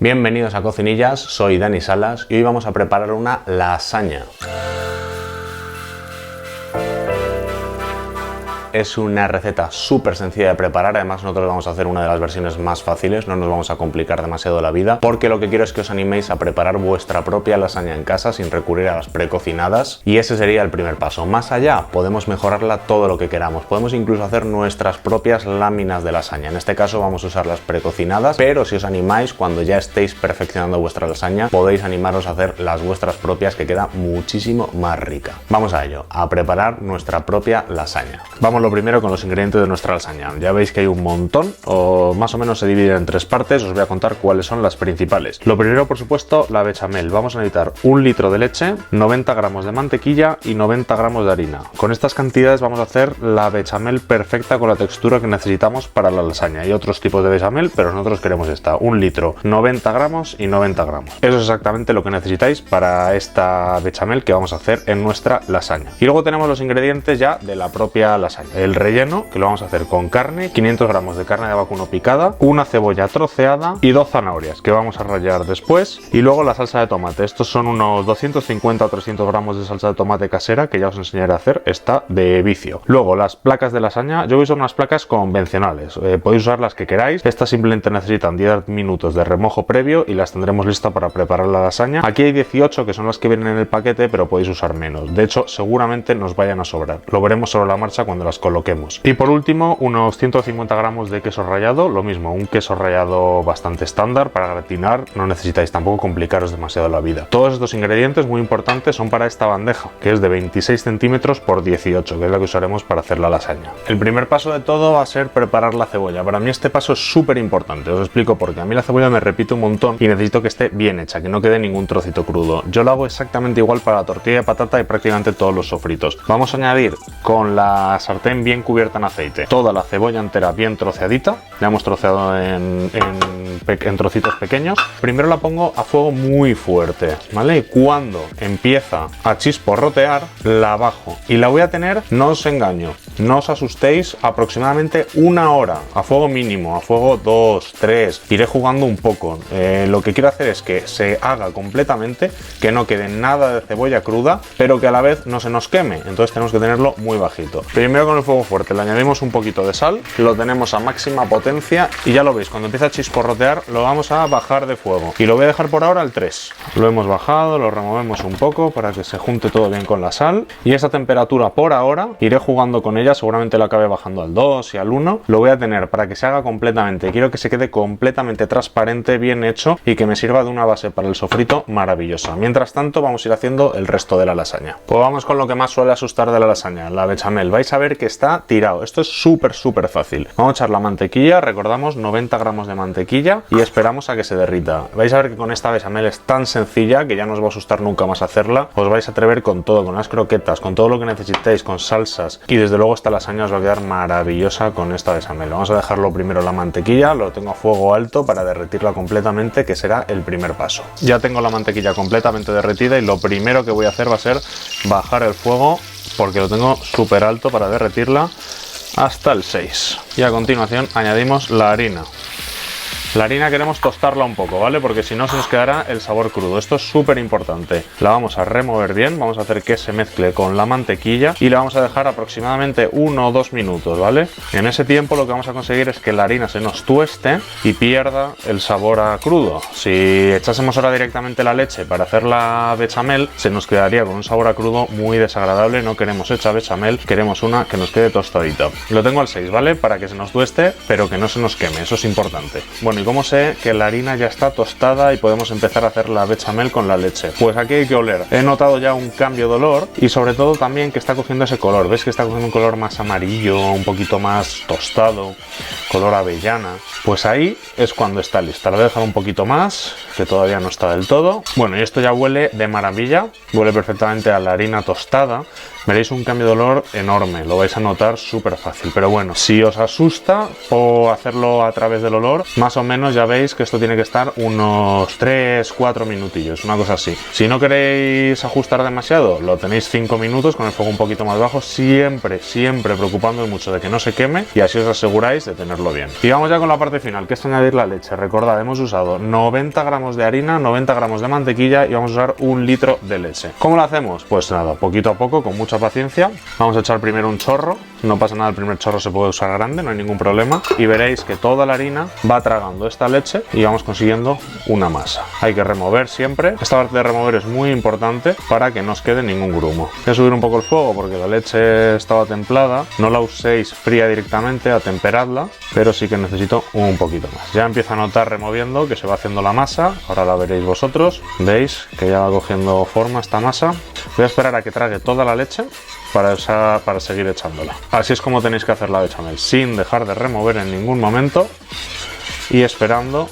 Bienvenidos a Cocinillas, soy Dani Salas y hoy vamos a preparar una lasaña. Es una receta súper sencilla de preparar, además nosotros vamos a hacer una de las versiones más fáciles, no nos vamos a complicar demasiado la vida, porque lo que quiero es que os animéis a preparar vuestra propia lasaña en casa sin recurrir a las precocinadas, y ese sería el primer paso. Más allá, podemos mejorarla todo lo que queramos, podemos incluso hacer nuestras propias láminas de lasaña. En este caso vamos a usar las precocinadas, pero si os animáis, cuando ya estéis perfeccionando vuestra lasaña, podéis animaros a hacer las vuestras propias, que queda muchísimo más rica. Vamos a ello, a preparar nuestra propia lasaña. Vamos lo primero con los ingredientes de nuestra lasaña. Ya veis que hay un montón, o más o menos se divide en tres partes. Os voy a contar cuáles son las principales. Lo primero, por supuesto, la bechamel. Vamos a necesitar 1 litro de leche, 90 gramos de mantequilla y 90 gramos de harina. Con estas cantidades vamos a hacer la bechamel perfecta con la textura que necesitamos para la lasaña. Hay otros tipos de bechamel, pero nosotros queremos esta. 1 litro, 90 gramos y 90 gramos. Eso es exactamente lo que necesitáis para esta bechamel que vamos a hacer en nuestra lasaña. Y luego tenemos los ingredientes ya de la propia lasaña. El relleno, que lo vamos a hacer con carne, 500 gramos de carne de vacuno picada, una cebolla troceada y 2 zanahorias que vamos a rallar después, y luego la salsa de tomate. Estos son unos 250 o 300 gramos de salsa de tomate casera que ya os enseñaré a hacer, esta de vicio. Luego las placas de lasaña, yo voy a usar unas placas convencionales, podéis usar las que queráis. Estas simplemente necesitan 10 minutos de remojo previo y las tendremos listas para preparar la lasaña. Aquí hay 18 que son las que vienen en el paquete, pero podéis usar menos. De hecho, seguramente nos vayan a sobrar. Lo veremos sobre la marcha cuando las coloquemos. Y por último, unos 150 gramos de queso rallado, lo mismo, un queso rallado bastante estándar para gratinar, no necesitáis tampoco complicaros demasiado la vida. Todos estos ingredientes, muy importantes, son para esta bandeja, que es de 26 centímetros por 18, que es la que usaremos para hacer la lasaña. El primer paso de todo va a ser preparar la cebolla. Para mí este paso es súper importante, os explico por qué. A mí la cebolla me repite un montón y necesito que esté bien hecha, que no quede ningún trocito crudo. Yo lo hago exactamente igual para la tortilla de patata y prácticamente todos los sofritos. Vamos a añadir con la sartén bien cubierta en aceite toda la cebolla entera bien troceadita, la hemos troceado en trocitos pequeños. Primero la pongo a fuego muy fuerte, ¿vale? Y cuando empieza a chisporrotear, la bajo y la voy a tener, no os engaño, no os asustéis, aproximadamente 1 hora a fuego mínimo, a fuego 2, 3, iré jugando un poco. Lo que quiero hacer es que se haga completamente, que no quede nada de cebolla cruda, pero que a la vez no se nos queme, entonces tenemos que tenerlo muy bajito. Primero con el fuego fuerte le añadimos un poquito de sal, lo tenemos a máxima potencia y ya lo veis, cuando empieza a chisporrotear lo vamos a bajar de fuego y lo voy a dejar por ahora al 3. Lo hemos bajado, lo removemos un poco para que se junte todo bien con la sal, y esa temperatura por ahora iré jugando con ella, seguramente la acabe bajando al 2 y al 1. Lo voy a tener para que se haga completamente, quiero que se quede completamente transparente, bien hecho, y que me sirva de una base para el sofrito maravillosa. Mientras tanto vamos a ir haciendo el resto de la lasaña. Pues vamos con lo que más suele asustar de la lasaña, la bechamel. Vais a ver que está tirado, esto es súper fácil. Vamos a echar la mantequilla, recordamos 90 gramos de mantequilla, y esperamos a que se derrita. Vais a ver que con esta bechamel es tan sencilla que ya no os va a asustar nunca más hacerla. Os vais a atrever con todo, con las croquetas, con todo lo que necesitéis, con salsas, y desde luego esta lasaña os va a quedar maravillosa con esta bechamel. Vamos a dejarlo primero la mantequilla, lo tengo a fuego alto para derretirla completamente, que será el primer paso. Ya tengo la mantequilla completamente derretida y lo primero que voy a hacer va a ser bajar el fuego, porque lo tengo súper alto para derretirla hasta el 6. Y a continuación añadimos la harina. La harina queremos tostarla un poco, ¿vale? Porque si no se nos quedará el sabor crudo. Esto es súper importante. La vamos a remover bien, vamos a hacer que se mezcle con la mantequilla y la vamos a dejar aproximadamente 1 o 2 minutos, ¿vale? En ese tiempo lo que vamos a conseguir es que la harina se nos tueste y pierda el sabor a crudo. Si echásemos ahora directamente la leche para hacer la bechamel, se nos quedaría con un sabor a crudo muy desagradable. No queremos hecha bechamel, queremos una que nos quede tostadita. Lo tengo al 6, ¿vale? Para que se nos tueste, pero que no se nos queme, eso es importante. Bueno, ¿y cómo sé que la harina ya está tostada y podemos empezar a hacer la bechamel con la leche? Pues aquí hay que oler. He notado ya un cambio de olor y sobre todo también que está cogiendo ese color. ¿Ves que está cogiendo un color más amarillo, un poquito más tostado, color avellana? Pues ahí es cuando está lista. La voy a dejar un poquito más, que todavía no está del todo. Bueno, y esto ya huele de maravilla, huele perfectamente a la harina tostada. Veréis un cambio de olor enorme, lo vais a notar súper fácil. Pero bueno, si os asusta o hacerlo a través del olor, más o menos ya veis que esto tiene que estar unos 3-4 minutillos, una cosa así. Si no queréis ajustar demasiado, lo tenéis 5 minutos con el fuego un poquito más bajo, siempre preocupándoos mucho de que no se queme y así os aseguráis de tenerlo bien. Y vamos ya con la parte final, que es añadir la leche. Recordad, hemos usado 90 gramos de harina, 90 gramos de mantequilla y vamos a usar 1 litro de leche. ¿Cómo lo hacemos? Pues nada, poquito a poco, con mucha paciencia. Vamos a echar primero un chorro, no pasa nada, el primer chorro se puede usar grande, no hay ningún problema, y veréis que toda la harina va tragando esta leche y vamos consiguiendo una masa. Hay que remover siempre, esta parte de remover es muy importante para que no os quede ningún grumo. Voy a subir un poco el fuego porque la leche estaba templada, no la uséis fría directamente, atemperadla, pero sí que necesito un poquito más. Ya empiezo a notar removiendo que se va haciendo la masa, ahora la veréis vosotros, veis que ya va cogiendo forma esta masa. Voy a esperar a que trague toda la leche para seguir echándola. Así es como tenéis que hacer la bechamel, sin dejar de remover en ningún momento y esperando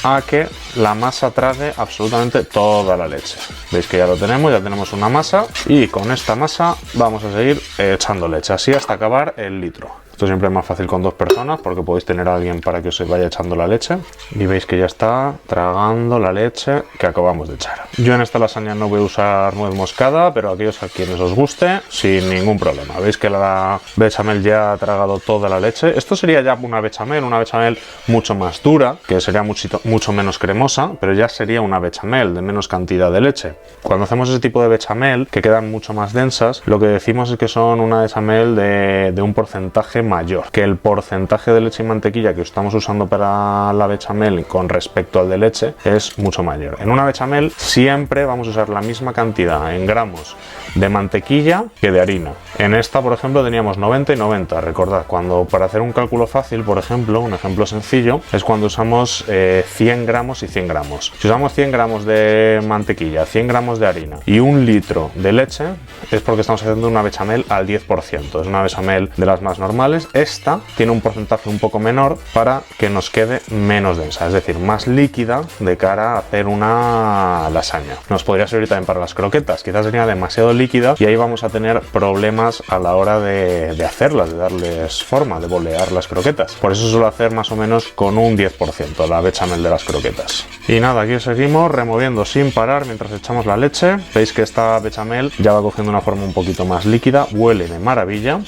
a que la masa trague absolutamente toda la leche. Veis que ya lo tenemos, ya tenemos una masa y con esta masa vamos a seguir echando leche, así hasta acabar el litro. Esto siempre es más fácil con 2 personas porque podéis tener a alguien para que os vaya echando la leche. Y veis que ya está tragando la leche que acabamos de echar. Yo en esta lasaña no voy a usar nuez moscada, pero aquellos a quienes os guste, sin ningún problema. Veis que la bechamel ya ha tragado toda la leche. Esto sería ya una bechamel mucho más dura, que sería mucho menos cremosa, pero ya sería una bechamel de menos cantidad de leche. Cuando hacemos ese tipo de bechamel, que quedan mucho más densas, lo que decimos es que son una bechamel de un porcentaje mayor, que el porcentaje de leche y mantequilla que estamos usando para la bechamel con respecto al de leche es mucho mayor. En una bechamel siempre vamos a usar la misma cantidad en gramos de mantequilla que de harina. En esta, por ejemplo, teníamos 90 y 90. Recordad, cuando para hacer un cálculo fácil, por ejemplo, un ejemplo sencillo, es cuando usamos 100 gramos y 100 gramos. Si usamos 100 gramos de mantequilla, 100 gramos de harina y 1 litro de leche, es porque estamos haciendo una bechamel al 10%. Es una bechamel de las más normales. Esta tiene un porcentaje un poco menor para que nos quede menos densa, es decir, más líquida de cara a hacer una lasaña. Nos podría servir también para las croquetas, quizás sería demasiado líquida y ahí vamos a tener problemas a la hora de hacerlas, de darles forma, de bolear las croquetas. Por eso suelo hacer más o menos con un 10% la bechamel de las croquetas. Y nada, aquí seguimos removiendo sin parar mientras echamos la leche. Veis que esta bechamel ya va cogiendo una forma un poquito más líquida, huele de maravilla.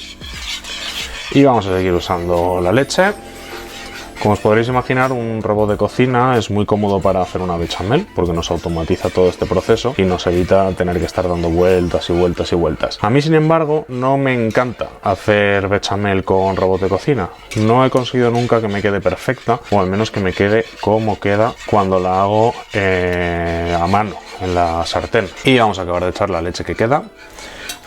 Y vamos a seguir usando la leche. Como os podréis imaginar, un robot de cocina es muy cómodo para hacer una bechamel porque nos automatiza todo este proceso y nos evita tener que estar dando vueltas y vueltas y vueltas. A mí, sin embargo, no me encanta hacer bechamel con robot de cocina. No he conseguido nunca que me quede perfecta, o al menos que me quede como queda cuando la hago a mano en la sartén. Y vamos a acabar de echar la leche que queda,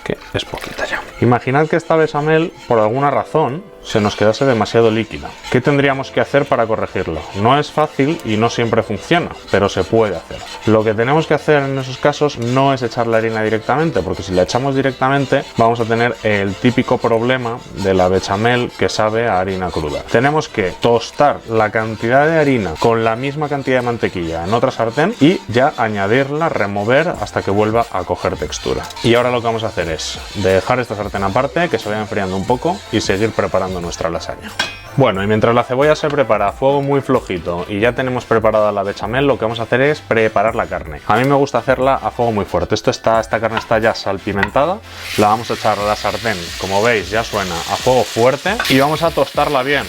que es poquita ya. Imaginad que esta bechamel, por alguna razón, se nos quedase demasiado líquida. ¿Qué tendríamos que hacer para corregirlo? No es fácil y no siempre funciona, pero se puede hacer. Lo que tenemos que hacer en esos casos no es echar la harina directamente, porque si la echamos directamente vamos a tener el típico problema de la bechamel que sabe a harina cruda. Tenemos que tostar la cantidad de harina con la misma cantidad de mantequilla en otra sartén y ya añadirla, remover hasta que vuelva a coger textura. Y ahora lo que vamos a hacer es dejar esta sartén aparte, que se vaya enfriando un poco y seguir preparando nuestra lasaña. Bueno, y mientras la cebolla se prepara a fuego muy flojito y ya tenemos preparada la bechamel, lo que vamos a hacer es preparar la carne. A mí me gusta hacerla a fuego muy fuerte. Esta carne está ya salpimentada, la vamos a echar a la sartén, como veis ya suena, a fuego fuerte, y vamos a tostarla bien.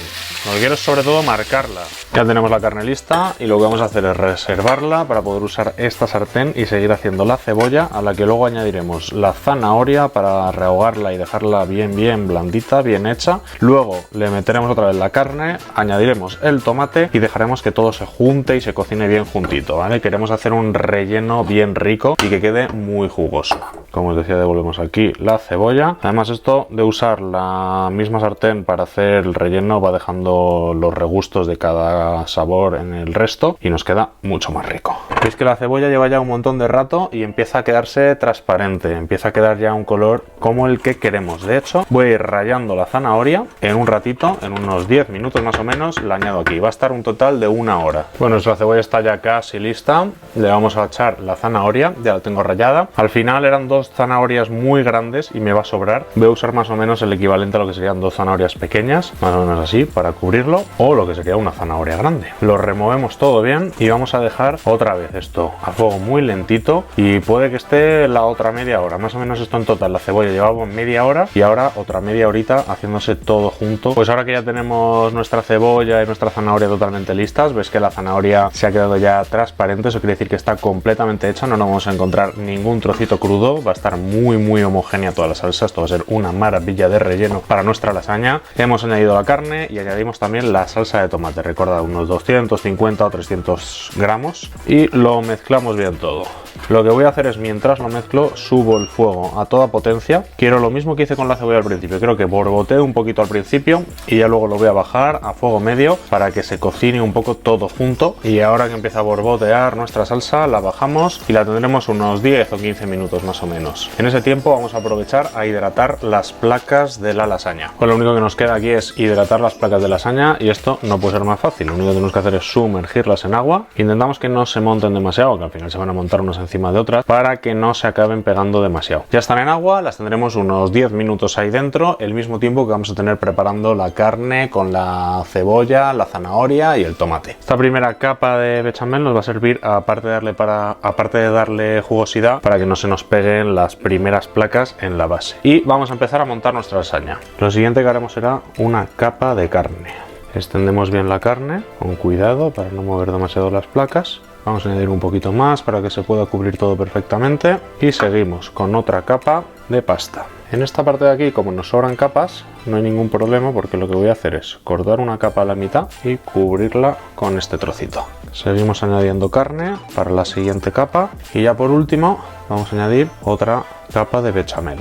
Lo que quiero es sobre todo marcarla. Ya tenemos la carne lista y lo que vamos a hacer es reservarla para poder usar esta sartén y seguir haciendo la cebolla, a la que luego añadiremos la zanahoria para rehogarla y dejarla bien blandita, bien hecha. Luego le meteremos otra vez la carne, añadiremos el tomate y dejaremos que todo se junte y se cocine bien juntito, ¿vale? Queremos hacer un relleno bien rico y que quede muy jugoso. Como os decía, devolvemos aquí la cebolla. Además, esto de usar la misma sartén para hacer el relleno va dejando los regustos de cada sabor en el resto y nos queda mucho más rico. Veis que la cebolla lleva ya un montón de rato y empieza a quedarse transparente, empieza a quedar ya un color como el que queremos. De hecho, voy a ir rallando la zanahoria en un ratito, en unos 10 minutos más o menos, la añado aquí. Va a estar un total de 1 hora. Bueno, la cebolla está ya casi lista. Le vamos a echar la zanahoria, ya la tengo rallada. Al final eran 2 zanahorias muy grandes y me va a sobrar. Voy a usar más o menos el equivalente a lo que serían 2 zanahorias pequeñas, más o menos así, para cubrirlo, o lo que sería una zanahoria grande. Lo removemos todo bien y vamos a dejar otra vez esto a fuego muy lentito y puede que esté la otra media hora. Más o menos esto en total, la cebolla llevaba media hora y ahora otra media horita haciéndose todo junto. Pues ahora que ya tenemos nuestra cebolla y nuestra zanahoria totalmente listas, ves que la zanahoria se ha quedado ya transparente, eso quiere decir que está completamente hecha, no nos vamos a encontrar ningún trocito crudo, va a estar muy homogénea toda la salsa, esto va a ser una maravilla de relleno para nuestra lasaña. Hemos añadido la carne y añadimos también la salsa de tomate, recuerda unos 250 o 300 gramos y lo mezclamos bien todo. Lo que voy a hacer es, mientras lo mezclo, subo el fuego a toda potencia. Quiero lo mismo que hice con la cebolla al principio, quiero que borbotee un poquito al principio y ya luego lo voy a bajar a fuego medio para que se cocine un poco todo junto. Y ahora que empieza a borbotear nuestra salsa, la bajamos y la tendremos unos 10 o 15 minutos más o menos. En ese tiempo vamos a aprovechar a hidratar las placas de la lasaña. Pues lo único que nos queda aquí es hidratar las placas de lasaña y esto no puede ser más fácil. Lo único que tenemos que hacer es sumergirlas en agua. Intentamos que no se monten demasiado, que al final se van a montar unas encima de otras, para que no se acaben pegando demasiado. Ya están en agua, las tendremos unos 10 minutos ahí dentro, el mismo tiempo que vamos a tener preparando la carne con la cebolla, la zanahoria y el tomate. Esta primera capa de bechamel nos va a servir, aparte de darle jugosidad, para que no se nos peguen las primeras placas en la base. Y vamos a empezar a montar nuestra lasaña. Lo siguiente que haremos será una capa de carne. Extendemos bien la carne, con cuidado para no mover demasiado las placas. Vamos a añadir un poquito más para que se pueda cubrir todo perfectamente y seguimos con otra capa de pasta. En esta parte de aquí, como nos sobran capas, no hay ningún problema porque lo que voy a hacer es cortar una capa a la mitad y cubrirla con este trocito. Seguimos añadiendo carne para la siguiente capa y ya por último vamos a añadir otra capa de bechamel.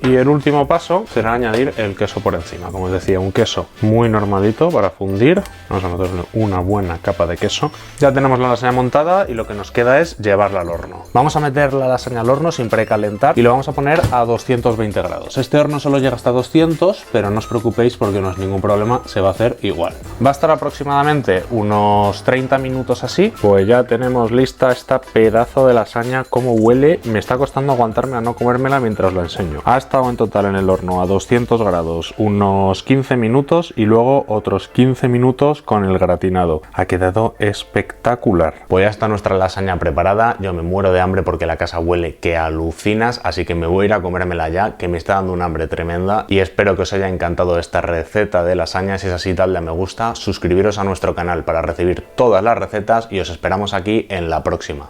Y el último paso será añadir el queso por encima. Como os decía, un queso muy normalito para fundir. Vamos a meterle una buena capa de queso. Ya tenemos la lasaña montada y lo que nos queda es llevarla al horno. Vamos a meter la lasaña al horno sin precalentar y lo vamos a poner a 220 grados. Este horno solo llega hasta 200, pero no os preocupéis porque no es ningún problema, se va a hacer igual. Va a estar aproximadamente unos 30 minutos así. Pues ya tenemos lista esta pedazo de lasaña. Cómo huele, me está costando aguantarme a no comérmela mientras lo enseño. Ha estado en total en el horno a 200 grados unos 15 minutos y luego otros 15 minutos con el gratinado. Ha quedado espectacular. Pues ya está nuestra lasaña preparada. Yo me muero de hambre porque la casa huele que alucinas, así que me voy a ir a comérmela ya, que me está dando un hambre tremenda y espero que os haya encantado esta receta de lasaña. Si es así, dadle a me gusta, suscribiros a nuestro canal para recibir todas las recetas y os esperamos aquí en la próxima.